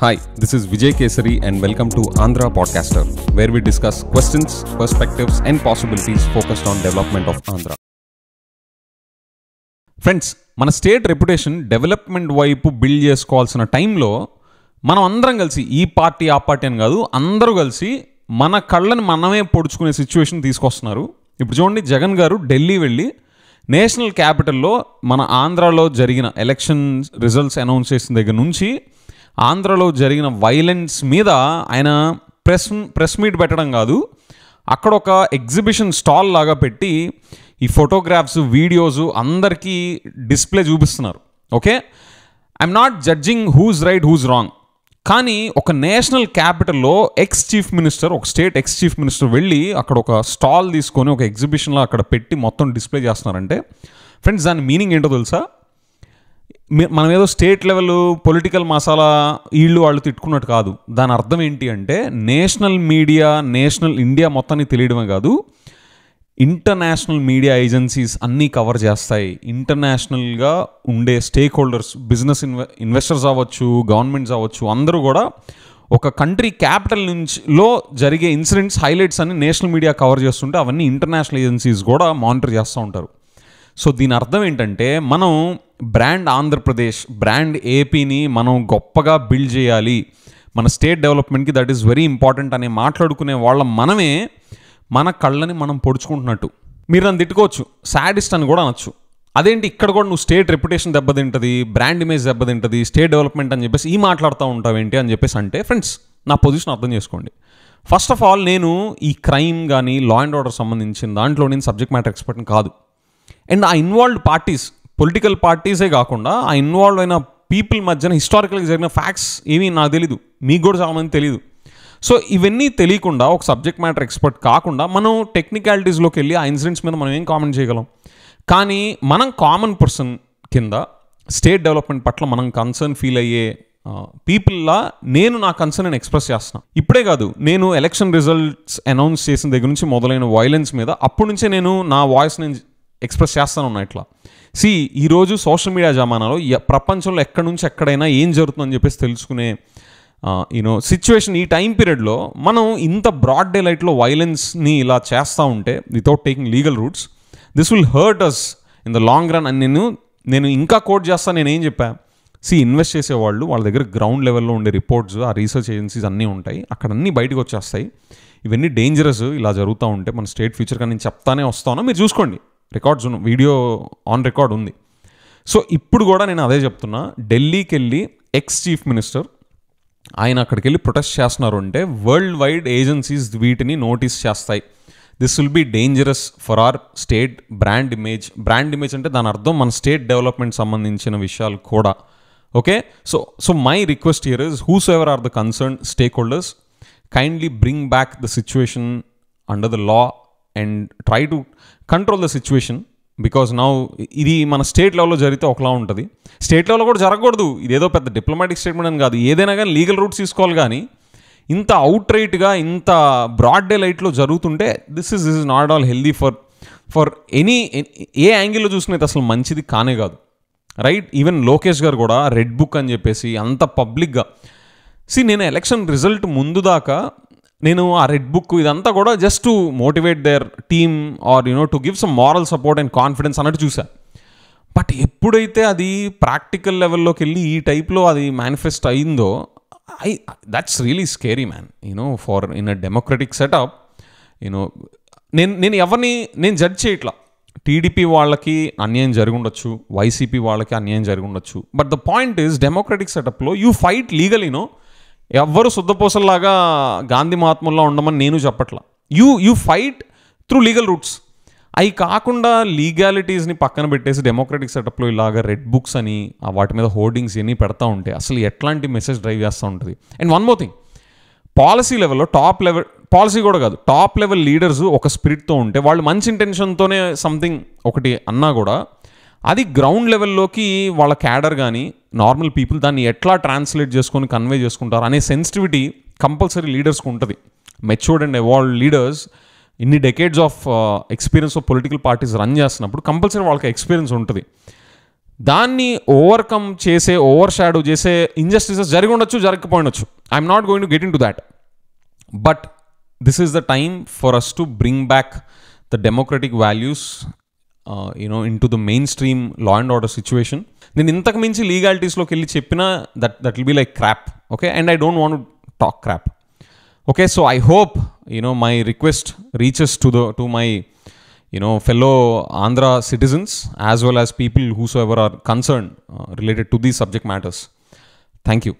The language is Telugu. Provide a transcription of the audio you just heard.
Hi, this is Vijay Kesari and welcome to Andhra Podcaster, where we discuss questions, perspectives and possibilities focused on development of Andhra. Friends, మన స్టేట్ రెప్యుటేషన్ డెవలప్మెంట్ వైపు బిల్డ్ చేసుకోవాల్సిన టైంలో మనం అందరం కలిసి ఈ పార్టీ ఆ పార్టీ అని కాదు, అందరూ కలిసి మన కళ్ళని మనమే పొడుచుకునే సిచ్యువేషన్ తీసుకొస్తున్నారు. ఇప్పుడు చూడండి, జగన్ గారు ఢిల్లీ వెళ్ళి నేషనల్ క్యాపిటల్లో మన ఆంధ్రాలో జరిగిన ఎలక్షన్ రిజల్ట్స్ అనౌన్స్ చేసిన దగ్గర నుంచి ఆంధ్రలో జరిగిన వైలెన్స్ మీద ఆయన ప్రెస్ మీట్ పెట్టడం కాదు, అక్కడ ఒక ఎగ్జిబిషన్ స్టాల్ లాగా పెట్టి ఈ ఫోటోగ్రాఫ్స్ వీడియోస్ అందరికీ డిస్ప్లే చూపిస్తున్నారు. Okay, I'm not judging who's right who's wrong, కానీ ఒక నేషనల్ క్యాపిటల్లో ఒక స్టేట్ ఎక్స్ చీఫ్ మినిస్టర్ వెళ్ళి అక్కడ ఒక స్టాల్ తీసుకొని ఒక ఎగ్జిబిషన్లో అక్కడ పెట్టి మొత్తం డిస్ప్లే చేస్తున్నారంటే ఫ్రెండ్స్, దాని మీనింగ్ ఏంటో తెలుసా? మనం ఏదో స్టేట్ లెవెల్ పొలిటికల్ మసాలా వాళ్ళు తిట్టుకున్నట్టు కాదు. దాని అర్థం ఏంటి అంటే, నేషనల్ మీడియా, నేషనల్ ఇండియా మొత్తాన్ని తెలియడమే కాదు, ఇంటర్నేషనల్ మీడియా ఏజెన్సీస్ అన్నీ కవర్ చేస్తాయి. ఇంటర్నేషనల్గా ఉండే స్టేక్ హోల్డర్స్, బిజినెస్ ఇన్వెస్టర్స్ అవ్వచ్చు, గవర్నమెంట్స్ అవ్వచ్చు, అందరూ కూడా ఒక కంట్రీ క్యాపిటల్ నుంచిలో జరిగే ఇన్సిడెంట్స్, హైలైట్స్ అన్ని నేషనల్ మీడియా కవర్ చేస్తుంటే అవన్నీ ఇంటర్నేషనల్ ఏజెన్సీస్ కూడా మానిటర్ చేస్తూ ఉంటారు. సో దీని అర్థం ఏంటంటే, మనం బ్రాండ్ ఆంధ్రప్రదేశ్, బ్రాండ్ ఏపీని మనం గొప్పగా బిల్డ్ చేయాలి, మన స్టేట్ డెవలప్మెంట్కి దట్ ఈస్ వెరీ ఇంపార్టెంట్ అని మాట్లాడుకునే మనమే మన కళ్ళని మనం పొడుచుకుంటున్నట్టు. మీరు నన్ను తిట్టుకోవచ్చు, సాడిస్ట్ అని కూడా అనొచ్చు. అదేంటి ఇక్కడ కూడా నువ్వు స్టేట్ రెప్యుటేషన్ దెబ్బతింటుంది, బ్రాండ్ ఇమేజ్ దెబ్బతింటుంది, స్టేట్ డెవలప్మెంట్ అని చెప్పేసి మాట్లాడుతూ ఉంటావేంటి అని చెప్పేసి అంటే, ఫ్రెండ్స్ నా పొజిషన్ అర్థం చేసుకోండి. ఫస్ట్ ఆఫ్ ఆల్, నేను ఈ క్రైమ్ కానీ లా అండ్ ఆర్డర్ సంబంధించిన దాంట్లో నేను సబ్జెక్ట్ మ్యాటర్ ఎక్స్పర్ట్ని కాదు. అండ్ ఆ ఇన్వాల్వ్డ్ పార్టీస్, పొలిటికల్ పార్టీసే కాకుండా ఆ ఇన్వాల్వ్ అయిన పీపుల్ మధ్యన హిస్టారికల్గా జరిగిన ఫ్యాక్ట్స్ ఏమీ నాకు తెలీదు, మీకు కూడా చాలామంది తెలీదు. సో ఇవన్నీ తెలియకుండా, ఒక సబ్జెక్ట్ మ్యాటర్ ఎక్స్పర్ట్ కాకుండా మనం టెక్నికాలిటీస్లోకి వెళ్ళి ఆ ఇన్సిడెంట్స్ మీద మనం ఏం కామెంట్ చేయగలం? కానీ మనం కామన్ పర్సన్ కింద స్టేట్ డెవలప్మెంట్ పట్ల మనం కన్సర్న్ ఫీల్ అయ్యే పీపుల్లా నేను నా కన్సర్న్ నేను ఎక్స్ప్రెస్ చేస్తున్నాను. ఇప్పుడే కాదు, నేను ఎలక్షన్ రిజల్ట్స్ అనౌన్స్ చేసిన దగ్గర నుంచి మొదలైన వైలెన్స్ మీద అప్పటి నుంచే నేను నా వాయిస్ నేను ఎక్స్ప్రెస్ చేస్తాను ఉన్నా. ఇట్లా ఈరోజు సోషల్ మీడియా జమానాలో ప్రపంచంలో ఎక్కడి నుంచి ఎక్కడైనా ఏం జరుగుతుందని చెప్పేసి తెలుసుకునే సిచ్యువేషన్, ఈ టైం పీరియడ్లో మనం ఇంత బ్రాడ్ డే లైట్లో వైలెన్స్ని ఇలా చేస్తూ ఉంటే without taking legal routes, this will hurt us in the long run అని నేను ఇంకా కోట్ చేస్తాను. నేనేం చెప్పా? ఇన్వెస్ట్ చేసేవాళ్ళు, వాళ్ళ దగ్గర గ్రౌండ్ లెవెల్లో ఉండే రిపోర్ట్స్, ఆ రీసెర్చ్ ఏజెన్సీస్ అన్నీ ఉంటాయి, అక్కడ అన్నీ బయటకు వచ్చేస్తాయి. ఇవన్నీ డేంజరస్ ఇలా జరుగుతూ ఉంటే మన స్టేట్ ఫ్యూచర్ కానీ నేను చెప్తానే వస్తాను. మీరు చూసుకోండి, రికార్డ్స్ వీడియో ఆన్ రికార్డ్ ఉంది. సో ఇప్పుడు కూడా నేను అదే చెప్తున్నా, ఢిల్లీకి వెళ్ళి ఎక్స్ చీఫ్ మినిస్టర్ ఆయన అక్కడికి వెళ్ళి ప్రొటెస్ట్ చేస్తున్నారు అంటే వరల్డ్ వైడ్ ఏజెన్సీస్ వీటిని నోటీస్ చేస్తాయి. This will be dangerous for our state brand image. Brand image అంటే దాని అర్థం మన స్టేట్ డెవలప్మెంట్ సంబంధించిన విషయాలు కూడా. Okay, so my request here is, whosoever are the concern stakeholders, kindly bring back the situation under the law and try to control the situation. Because now ఇది మన స్టేట్ లెవెల్లో జరిగితే ఒకలా ఉంటుంది, స్టేట్ లెవెల్లో కూడా జరగకూడదు. ఇదేదో పెద్ద డిప్లొమాటిక్ స్టేట్మెంట్ అని కాదు, ఏదైనా కానీ లీగల్ రూట్స్ తీసుకోవాలి. కానీ ఇంత అవుట్ రైట్గా, ఇంత బ్రాడ్ డే లైట్లో జరుగుతుంటే this is not all healthy for a యాంగిల్లో చూసుకునేది అసలు మంచిది కానే కాదు, రైట్? ఈవెన్ లోకేష్ గారు కూడా రెడ్ బుక్ అని చెప్పేసి అంత పబ్లిక్గా, నేను ఎలక్షన్ రిజల్ట్ ముందు దాకా నేను ఆ రెడ్ బుక్ ఇదంతా కూడా just to motivate their team or to give some moral support and confidence అన్నట్టు చూసా. బట్ ఎప్పుడైతే అది ప్రాక్టికల్ లెవెల్లోకి వెళ్ళి ఈ టైప్లో అది మేనిఫెస్ట్ అయిందో, that's really scary man. For in a democratic setup. నేను ఎవరిని నేను జడ్జ్ చేయట్లా. టీడీపీ వాళ్ళకి అన్యాయం జరిగి ఉండొచ్చు, వైసీపీ వాళ్ళకి అన్యాయం జరిగి ఉండొచ్చు. But the point is, democratic సెటప్లో యూ ఫైట్ లీగల్. ఎవ్వరు శుద్ధపోసల్లాగా గాంధీ మహాత్ముల్లో ఉండమని నేను చెప్పట్లా. You fight through legal routes. అవి కాకుండా లీగాలిటీస్ని పక్కన పెట్టేసి డెమోక్రటిక్ సెటప్లో ఇలాగ రెడ్ బుక్స్ అని వాటి మీద హోర్డింగ్స్ ఇవన్నీ పెడతా ఉంటే అసలు ఎట్లాంటి మెసేజ్ డ్రైవ్ చేస్తూ ఉంటుంది? And one more thing, policy లెవెల్లో పాలసీ కూడా కాదు, టాప్ లెవెల్ లీడర్స్ ఒక స్పిరిట్తో ఉంటే, వాళ్ళు మంచి ఇంటెన్షన్తోనే సంథింగ్ ఒకటి అన్నా కూడా అది గ్రౌండ్ లెవెల్లోకి వాళ్ళ క్యాడర్ కానీ నార్మల్ పీపుల్ దాన్ని ఎట్లా ట్రాన్స్లేట్ చేసుకొని కన్వే చేసుకుంటారు అనే సెన్సిటివిటీ కంపల్సరీ లీడర్స్కి ఉంటుంది. మెచ్యూర్డ్ అండ్ ఎవాల్వ్డ్ లీడర్స్ ఇన్ని decades of experience of political parties run చేస్తున్నప్పుడు కంపల్సరీ వాళ్ళకి ఎక్స్పీరియన్స్ ఉంటుంది. దాన్ని ఓవర్కమ్ చేసే, ఓవర్ షాడో చేసే ఇంజస్టిసెస్ జరిగి ఉండొచ్చు, జరగకపోయినొచ్చు. I'm not going to get into that. But this is the time for us to bring back the democratic values into the mainstream law and order situation. నేను ఇంతకు మించి లీగాలిటీస్లోకి వెళ్ళి చెప్పినా that will be like crop. Okay, and I don't want to talk crop. Okay, so I hope my request reaches to my fellow Andhra citizens as well as people whosoever are concerned related to these subject matters. Thank you.